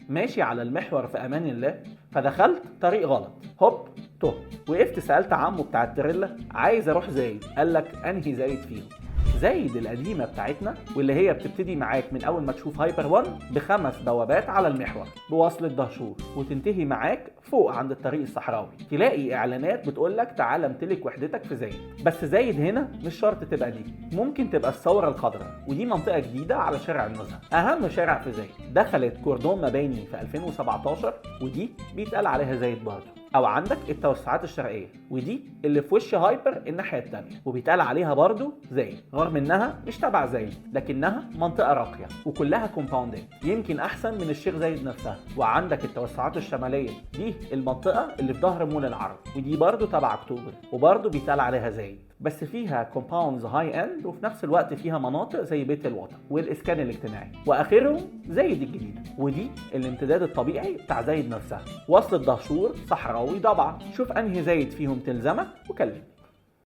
ماشي على المحور في امان الله، فدخلت طريق غلط، هوب تهت. وقفت سالت عمو بتاع التريلا عايز اروح زايد، قال لك انهي زايد فيهم؟ زايد القديمه بتاعتنا، واللي هي بتبتدي معاك من اول ما تشوف هايبر 1 ب5 بوابات على المحور بوصله دهشور، وتنتهي معاك فوق عند الطريق الصحراوي. تلاقي اعلانات بتقول لك تعالى امتلك وحدتك في زايد. بس زايد هنا مش شرط تبقى دي، ممكن تبقى الثوره الخضراء، ودي منطقه جديده على شارع النزهه، اهم شارع في زايد. دخلت كوردون مباني في 2017، ودي بيتقال عليها زايد برضه. او عندك التوسعات الشرقيه، ودي اللي في وش هايبر الناحيه الثانيه، وبيتقال عليها برضو زايد، رغم انها مش تبع زايد لكنها منطقه راقيه وكلها كومباوندات، يمكن احسن من الشيخ زايد نفسها. وعندك التوسعات الشماليه، دي المنطقه اللي في ظهر مول العرب، ودي برضو تبع اكتوبر وبرضو بيتقال عليها زايد، بس فيها كومباوندز هاي اند، وفي نفس الوقت فيها مناطق زي بيت الوطن والاسكان الاجتماعي. واخرهم زايد الجديده، ودي الامتداد الطبيعي بتاع زايد نفسها، وصلة دهشور صحراوي ضبعه. شوف انهي زايد فيهم تلزمك وكلمني.